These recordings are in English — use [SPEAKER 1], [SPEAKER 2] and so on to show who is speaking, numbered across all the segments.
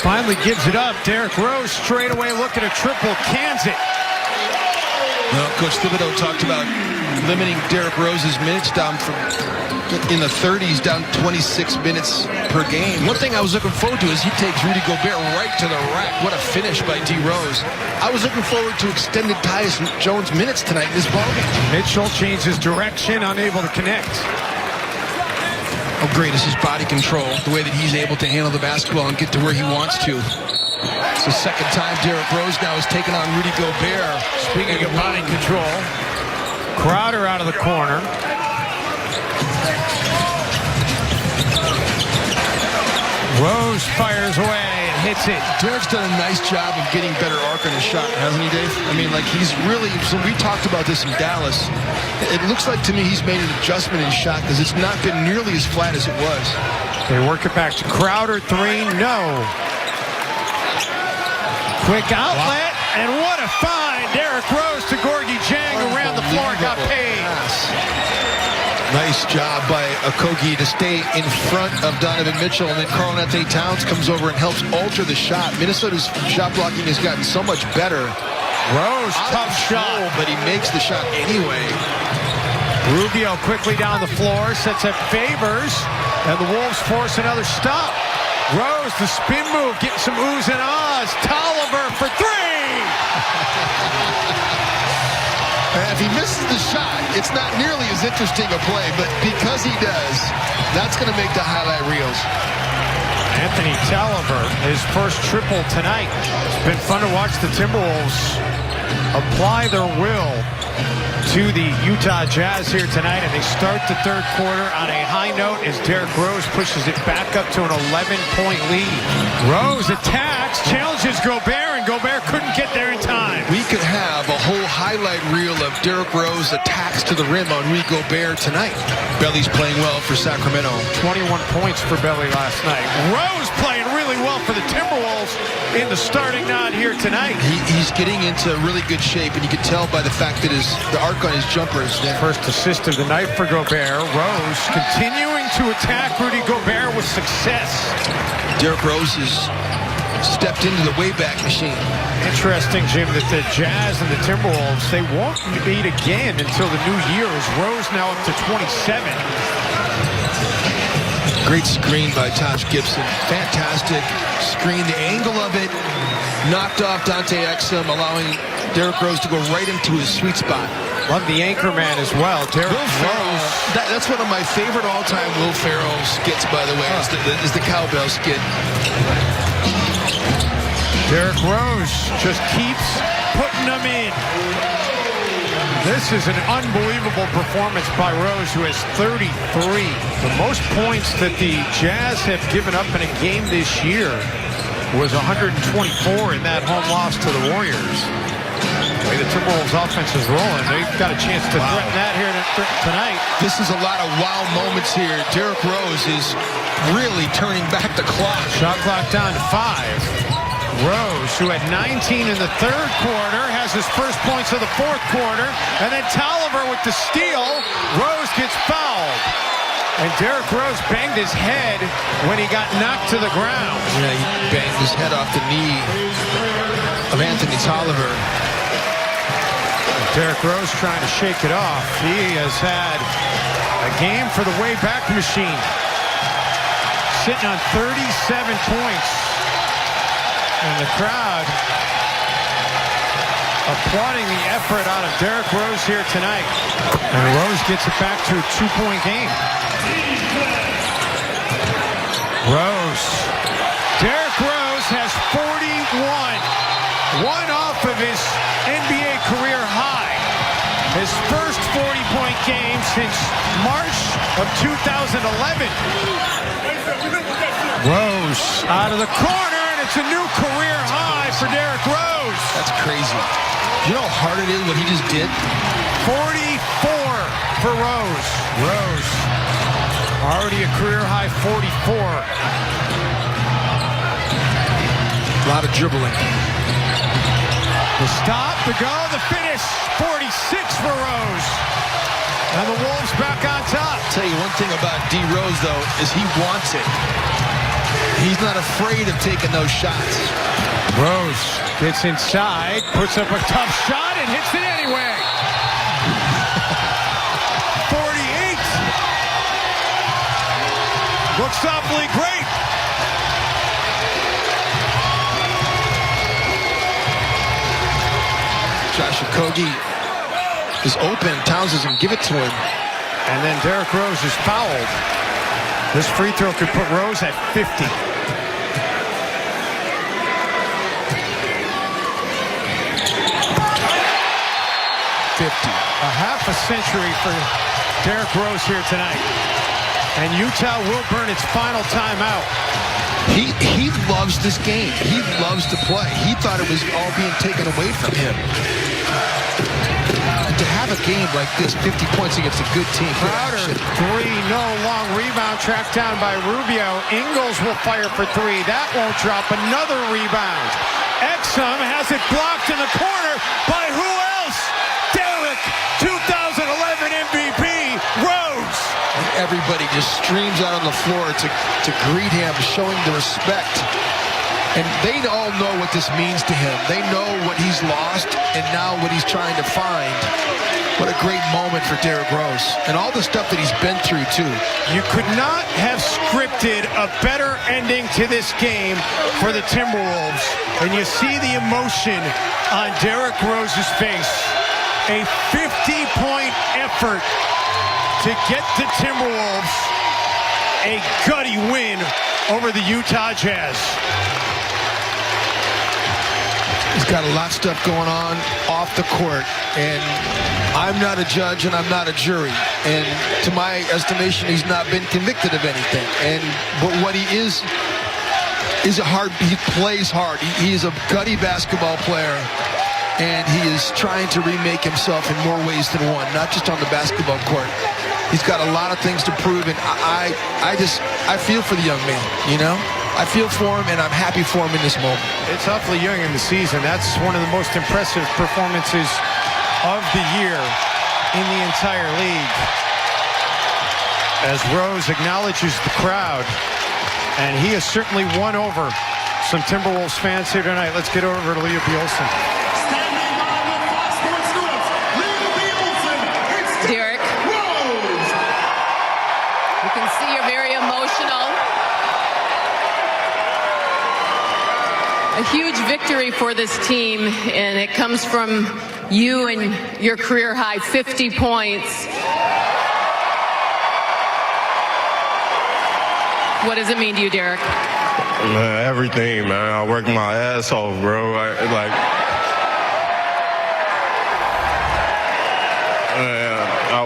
[SPEAKER 1] Finally gives it up. Derrick Rose straight away looking at triple, cans it.
[SPEAKER 2] Well, Coach Thibodeau talked about limiting Derrick Rose's minutes down from in the 30s down 26 minutes per game. One thing I was looking forward to is he takes Rudy Gobert right to the rack. What a finish by D. Rose. I was looking forward to extended Tyus Jones minutes tonight in this ballgame.
[SPEAKER 1] Mitchell changes direction, unable to connect.
[SPEAKER 2] Oh, great is his body control, the way that he's able to handle the basketball and get to where he wants to. It's the second time Derrick Rose now has taken on Rudy Gobert.
[SPEAKER 1] Speaking of body control, Crowder out of the corner. Rose fires away and hits it.
[SPEAKER 2] Derrick's done a nice job of getting better arc on his shot, hasn't he, Dave? I mean, like, he's really, so we talked about this in Dallas. It looks like to me he's made an adjustment in shot because it's not been nearly as flat as it was.
[SPEAKER 1] They work it back to Crowder, three, no. Quick outlet, and what a find. Derrick Rose to Gorgie Jang, who ran the floor and got paid.
[SPEAKER 2] Nice job by Okogie to stay in front of Donovan Mitchell, and then Karl-Anthony Towns comes over and helps alter the shot. Minnesota's shot blocking has gotten so much better.
[SPEAKER 1] Rose, tough shot.
[SPEAKER 2] But he makes the shot anyway.
[SPEAKER 1] Rubio quickly down the floor, sets up Favors, and the Wolves force another stop. Rose, the spin move, getting some oohs and ahs. Tolliver for three!
[SPEAKER 2] If he misses the shot, it's not nearly as interesting a play, but because he does, that's going to make the highlight reels.
[SPEAKER 1] Anthony Tolliver, his first triple tonight. It's been fun to watch the Timberwolves apply their will to the Utah Jazz here tonight, and they start the third quarter on a high note as Derrick Rose pushes it back up to an 11-point lead. Rose attacks, challenges Gobert, and Gobert couldn't get there in time.
[SPEAKER 2] We could have a whole highlight reel of Derrick Rose attacks to the rim on Rudy Gobert tonight. Belly's playing well for Sacramento.
[SPEAKER 1] 21 points for Belly last night. Rose playing really well for the Timberwolves in the starting nine here tonight.
[SPEAKER 2] He's getting into really good shape, and you can tell by the fact that the arc on his jumper is there.
[SPEAKER 1] First assist of the night for Gobert. Rose continuing to attack Rudy Gobert with success.
[SPEAKER 2] Derrick Rose has stepped into the Wayback Machine.
[SPEAKER 1] Interesting, Jim, that the Jazz and the Timberwolves, they won't meet again until the new year, as Rose now up to 27.
[SPEAKER 2] Great screen by Taj Gibson. Fantastic screen. The angle of it knocked off Dante Exum, allowing Derrick Rose to go right into his sweet spot.
[SPEAKER 1] Love the anchor man as well. Derrick Rose.
[SPEAKER 2] That's one of my favorite all-time Will Ferrell skits, by the way, is the cowbell skit.
[SPEAKER 1] Derrick Rose just keeps putting them in. This is an unbelievable performance by Rose, who has 33. The most points that the Jazz have given up in a game this year was 124 in that home loss to the Warriors. The way the Timberwolves offense is rolling, they've got a chance to threaten that here tonight.
[SPEAKER 2] This is a lot of wow moments here. Derrick Rose is really turning back the clock.
[SPEAKER 1] Shot clock down to 5. Rose, who had 19 in the third quarter, has his first points of the fourth quarter, and then Tolliver with the steal. Rose gets fouled, and Derrick Rose banged his head when he got knocked to the ground.
[SPEAKER 2] Yeah, he banged his head off the knee of Anthony Tolliver.
[SPEAKER 1] Derrick Rose trying to shake it off. He has had a game for the Wayback Machine, sitting on 37 points. And the crowd applauding the effort out of Derrick Rose here tonight. And Rose gets it back to a 2-point game. Rose. Derrick Rose has 41. One off of his NBA career high. His first 40-point game since March of 2011. Rose out of the corner. It's a new career high for Derrick Rose.
[SPEAKER 2] That's crazy. You know how hard it is what he just did?
[SPEAKER 1] 44 for Rose. Rose, already a career high 44.
[SPEAKER 2] A lot of dribbling.
[SPEAKER 1] The stop, the go, the finish. 46 for Rose. And the Wolves back on top.
[SPEAKER 2] I'll tell you one thing about D. Rose, though, is he wants it. He's not afraid of taking those shots.
[SPEAKER 1] Drose gets inside, puts up a tough shot, and hits it anyway. 48. Looks awfully great.
[SPEAKER 2] Josh Okogie is open. Towns doesn't give it to him.
[SPEAKER 1] And then Derrick Rose is fouled. This free throw could put Rose at 50.
[SPEAKER 2] 50.
[SPEAKER 1] A half a century for Derrick Rose here tonight. And Utah will burn its final timeout.
[SPEAKER 2] He loves this game. He loves to play. He thought it was all being taken away from him. To have a game like this, 50 points against a good team.
[SPEAKER 1] Crowder, three, no long rebound tracked down by Rubio. Ingles will fire for three. That won't drop. Another rebound. Exum has it blocked in the corner by who else? Derrick, 2011 MVP, Rose.
[SPEAKER 2] And everybody just streams out on the floor to greet him, showing the respect. And they all know what this means to him. They know what he's lost and now what he's trying to find. What a great moment for Derrick Rose. And all the stuff that he's been through, too.
[SPEAKER 1] You could not have scripted a better ending to this game for the Timberwolves. And you see the emotion on Derrick Rose's face. A 50-point effort to get the Timberwolves a gutty win over the Utah Jazz.
[SPEAKER 2] He's got a lot of stuff going on off the court, and I'm not a judge and I'm not a jury. And to my estimation, he's not been convicted of anything. But what he is he plays hard. He is a gutty basketball player, and he is trying to remake himself in more ways than one, not just on the basketball court. He's got a lot of things to prove, and I feel for the young man, you know? I feel for him, and I'm happy for him in this moment.
[SPEAKER 1] It's awfully young in the season. That's one of the most impressive performances of the year in the entire league. As Rose acknowledges the crowd, and he has certainly won over some Timberwolves fans here tonight. Let's get over to Leah Bielson.
[SPEAKER 3] Derrick, you can see you're very emotional. A huge victory for this team, and it comes from you and your career high 50 points. What does it mean to you, Derrick?
[SPEAKER 4] Man, everything, man. I worked my ass off, bro. I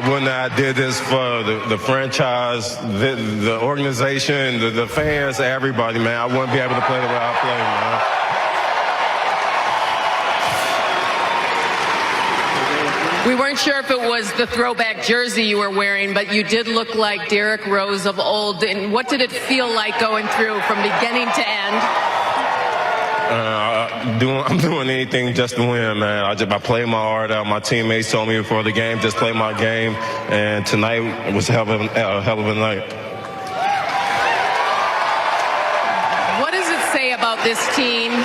[SPEAKER 4] wouldn't have did this for the franchise, the organization, the fans, everybody, man. I wouldn't be able to play the way I play, man.
[SPEAKER 3] We weren't sure if it was the throwback jersey you were wearing, but you did look like Derrick Rose of old. And what did it feel like going through from beginning to end?
[SPEAKER 4] I'm doing anything just to win, man. I played my heart out. My teammates told me before the game, just play my game. And tonight was a hell of a night.
[SPEAKER 3] What does it say about this team